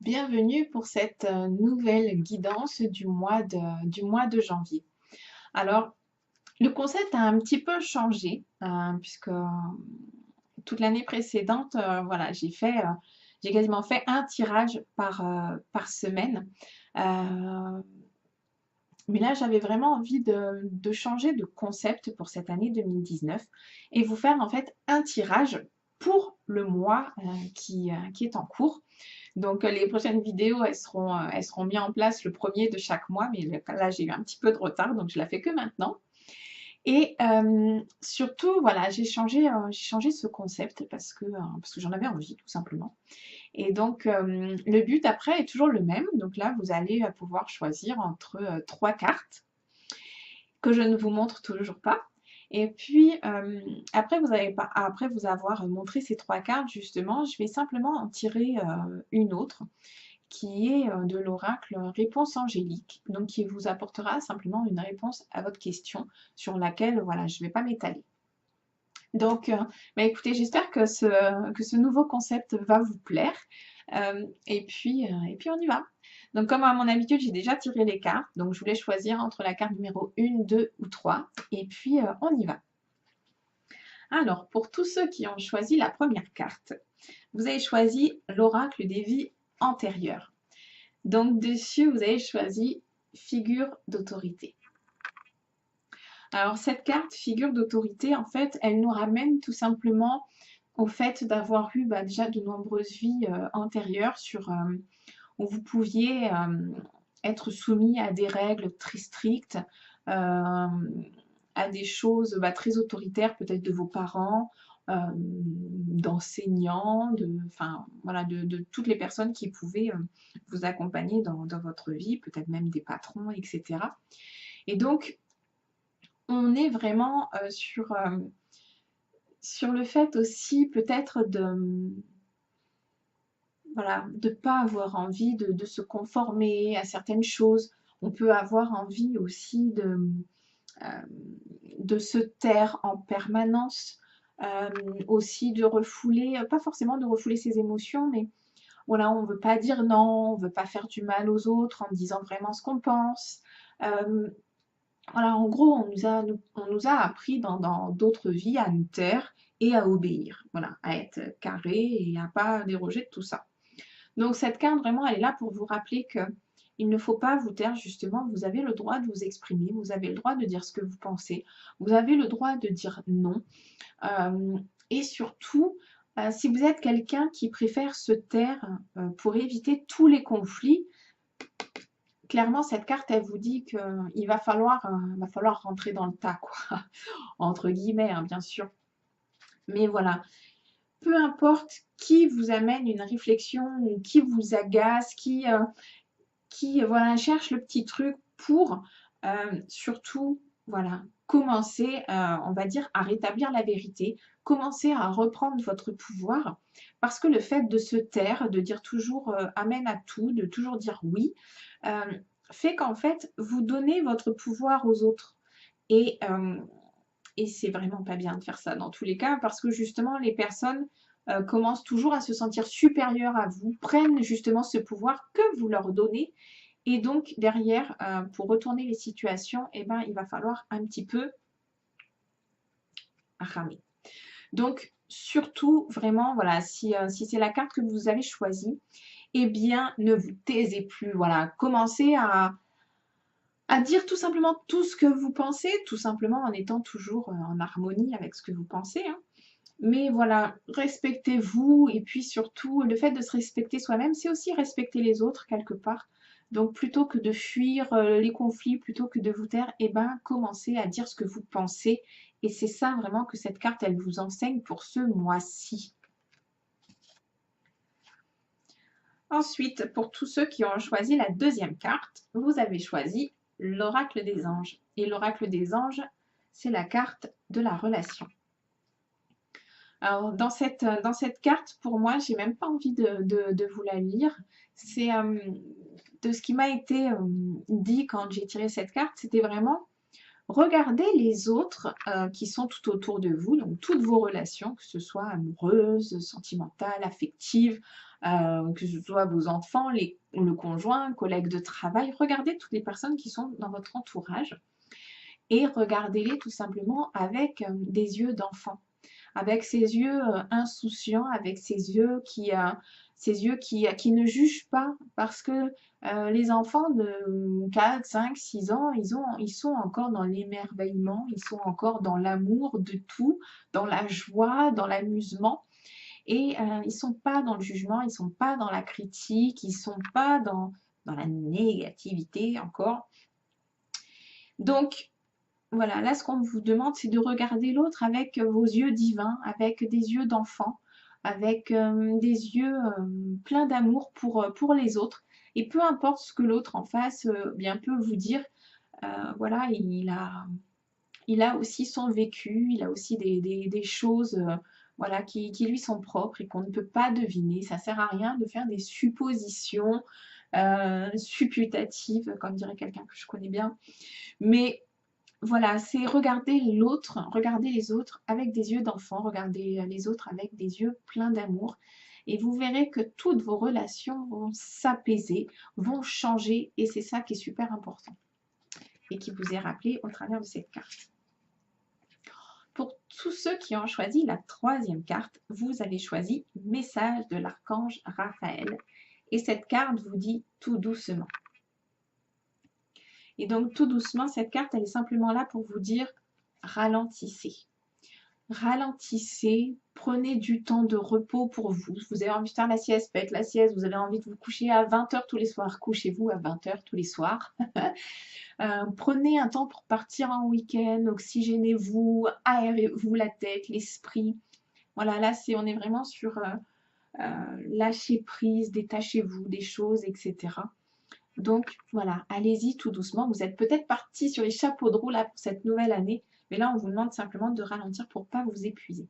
Bienvenue pour cette nouvelle guidance du mois de janvier. Alors, le concept a un petit peu changé, puisque toute l'année précédente, voilà, j'ai quasiment fait un tirage par semaine. Euh, mais là, j'avais vraiment envie de changer de concept pour cette année 2019 et vous faire en fait un tirage pour le mois qui est en cours. Donc, les prochaines vidéos, elles seront mises en place le premier de chaque mois, mais là, j'ai eu un petit peu de retard, donc je la fais que maintenant. Et surtout, voilà, j'ai changé ce concept parce que j'en avais envie, tout simplement. Et donc, le but après est toujours le même. Donc là, vous allez pouvoir choisir entre trois cartes que je ne vous montre toujours pas. Et puis, après vous avoir montré ces trois cartes, justement, je vais simplement en tirer une autre qui est de l'oracle Réponse angélique, donc qui vous apportera simplement une réponse à votre question sur laquelle, voilà, je ne vais pas m'étaler. Donc, bah écoutez, j'espère que ce nouveau concept va vous plaire. Et puis, on y va. Donc, comme à mon habitude, j'ai déjà tiré les cartes. Donc, je voulais choisir entre la carte numéro 1, 2 ou 3. Et puis, on y va. Alors, pour tous ceux qui ont choisi la première carte, vous avez choisi l'oracle des vies antérieures. Donc, dessus, vous avez choisi figure d'autorité. Alors, cette carte, figure d'autorité, en fait, elle nous ramène tout simplement au fait d'avoir eu déjà de nombreuses vies antérieures où vous pouviez être soumis à des règles très strictes, à des choses très autoritaires, peut-être de vos parents, d'enseignants, voilà, de toutes les personnes qui pouvaient vous accompagner dans votre vie, peut-être même des patrons, etc. Et donc, on est vraiment sur le fait aussi peut-être voilà, de ne pas avoir envie de se conformer à certaines choses. On peut avoir envie aussi de se taire en permanence, aussi de refouler, pas forcément de refouler ses émotions, mais voilà, on ne veut pas dire non, on ne veut pas faire du mal aux autres en disant vraiment ce qu'on pense. Voilà, en gros, on nous a appris dans d'autres vies à nous taire et à obéir, voilà, à être carré et à pas déroger de tout ça. Donc cette carte, vraiment, elle est là pour vous rappeler que il ne faut pas vous taire, justement. Vous avez le droit de vous exprimer, vous avez le droit de dire ce que vous pensez, vous avez le droit de dire non. Et surtout, si vous êtes quelqu'un qui préfère se taire pour éviter tous les conflits, clairement, cette carte, elle vous dit qu'il va falloir rentrer dans le tas, quoi, entre guillemets, hein, bien sûr. Mais voilà, peu importe qui vous amène une réflexion, qui vous agace, qui voilà, cherche le petit truc pour surtout voilà, commencer, on va dire, à rétablir la vérité, commencer à reprendre votre pouvoir, parce que le fait de se taire, de dire toujours amen à tout, de toujours dire oui, fait qu'en fait, vous donnez votre pouvoir aux autres. Et, euh, et c'est vraiment pas bien de faire ça dans tous les cas, parce que justement, les personnes commencent toujours à se sentir supérieures à vous, prennent justement ce pouvoir que vous leur donnez. Et donc, derrière, pour retourner les situations, eh ben, il va falloir un petit peu ramer. Donc, surtout, vraiment, voilà, si c'est la carte que vous avez choisie, eh bien, ne vous taisez plus. Voilà, commencez à dire tout simplement tout ce que vous pensez, tout simplement en étant toujours en harmonie avec ce que vous pensez, hein. Mais voilà, respectez-vous et puis surtout, le fait de se respecter soi-même, c'est aussi respecter les autres quelque part. Donc plutôt que de fuir les conflits, plutôt que de vous taire, eh ben, commencez à dire ce que vous pensez. Et c'est ça vraiment que cette carte, elle vous enseigne pour ce mois-ci. Ensuite, pour tous ceux qui ont choisi la deuxième carte, vous avez choisi l'oracle des anges. Et l'oracle des anges, c'est la carte de la relation. Alors, dans cette carte, pour moi, j'ai même pas envie de vous la lire. C'est de ce qui m'a été dit quand j'ai tiré cette carte, c'était vraiment regarder les autres qui sont tout autour de vous, donc toutes vos relations, que ce soit amoureuses, sentimentales, affectives, que ce soit vos enfants, le conjoint, collègues de travail. Regardez toutes les personnes qui sont dans votre entourage et regardez-les tout simplement avec des yeux d'enfant, avec ses yeux insouciants, avec ses yeux qui ne jugent pas, parce que les enfants de 4, 5, 6 ans, ils sont encore dans l'émerveillement, ils sont encore dans l'amour de tout, dans la joie, dans l'amusement. Et ils sont pas dans le jugement, ils sont pas dans la critique, ils sont pas dans la négativité encore. Donc, voilà, là, ce qu'on vous demande, c'est de regarder l'autre avec vos yeux divins, avec des yeux d'enfant, avec des yeux pleins d'amour pour les autres. Et peu importe ce que l'autre en face bien peut vous dire, voilà, il a aussi son vécu, il a aussi des choses voilà, qui lui sont propres et qu'on ne peut pas deviner. Ça sert à rien de faire des suppositions supputatives, comme dirait quelqu'un que je connais bien. Mais voilà, c'est regarder l'autre, regarder les autres avec des yeux d'enfant, regarder les autres avec des yeux pleins d'amour. Et vous verrez que toutes vos relations vont s'apaiser, vont changer. Et c'est ça qui est super important et qui vous est rappelé au travers de cette carte. Pour tous ceux qui ont choisi la troisième carte, vous avez choisi Message de l'archange Raphaël. Et cette carte vous dit tout doucement. Et donc tout doucement, cette carte, elle est simplement là pour vous dire ralentissez. Ralentissez, prenez du temps de repos pour vous. Vous avez envie de faire la sieste, faites la sieste. Vous avez envie de vous coucher à 20h tous les soirs, couchez-vous à 20h tous les soirs. Prenez un temps pour partir en week-end, oxygénez-vous, aérez-vous la tête, l'esprit. Voilà, là, on est vraiment sur lâcher prise, détachez-vous des choses, etc. Donc, voilà, allez-y tout doucement. Vous êtes peut-être parti sur les chapeaux de roue là, pour cette nouvelle année, mais là, on vous demande simplement de ralentir pour ne pas vous épuiser.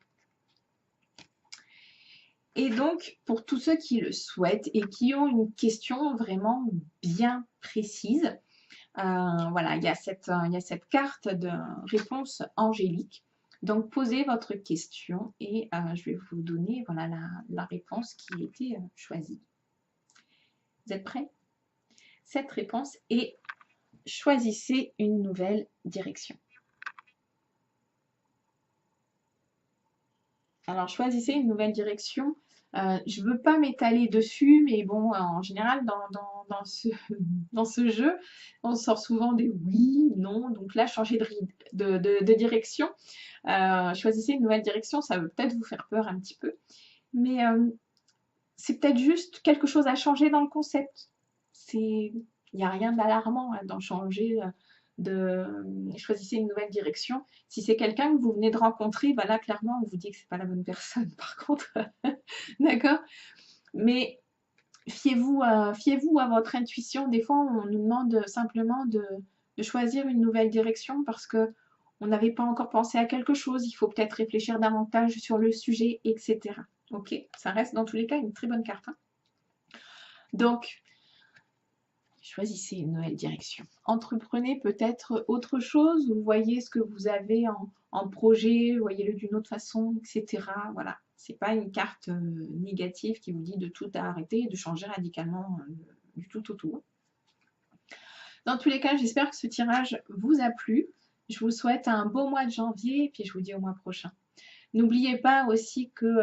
Et donc, pour tous ceux qui le souhaitent et qui ont une question vraiment bien précise, voilà, il y a cette carte de réponse angélique. Donc, posez votre question et je vais vous donner voilà, la réponse qui a été choisie. Vous êtes prêts? Cette réponse est choisissez une nouvelle direction. Alors, choisissez une nouvelle direction. Je ne veux pas m'étaler dessus, mais bon, en général, dans ce jeu, on sort souvent des oui, non. Donc là, changer de direction. Choisissez une nouvelle direction, ça va peut-être vous faire peur un petit peu. Mais c'est peut-être juste quelque chose à changer dans le concept. Il n'y a rien d'alarmant d'en changer, choisissez une nouvelle direction. Si c'est quelqu'un que vous venez de rencontrer, bah là, clairement, on vous dit que c'est pas la bonne personne, par contre. D'accord? Mais fiez-vous à votre intuition. Des fois, on nous demande simplement de choisir une nouvelle direction parce que on n'avait pas encore pensé à quelque chose. Il faut peut-être réfléchir davantage sur le sujet, etc. Ok? Ça reste dans tous les cas une très bonne carte. Hein. Donc, choisissez une nouvelle direction. Entreprenez peut-être autre chose, vous voyez ce que vous avez en projet, voyez-le d'une autre façon, etc. Voilà, c'est pas une carte négative qui vous dit de tout arrêter et de changer radicalement du tout au tout. Dans tous les cas, j'espère que ce tirage vous a plu. Je vous souhaite un beau mois de janvier et puis je vous dis au mois prochain. N'oubliez pas aussi que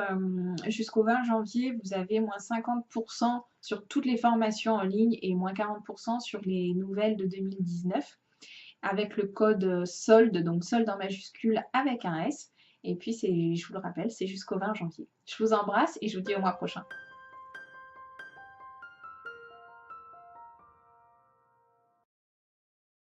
jusqu'au 20 janvier, vous avez moins 50% sur toutes les formations en ligne et moins 40% sur les nouvelles de 2019 avec le code solde, donc solde en majuscule avec un S. Et puis, je vous le rappelle, c'est jusqu'au 20 janvier. Je vous embrasse et je vous dis au mois prochain.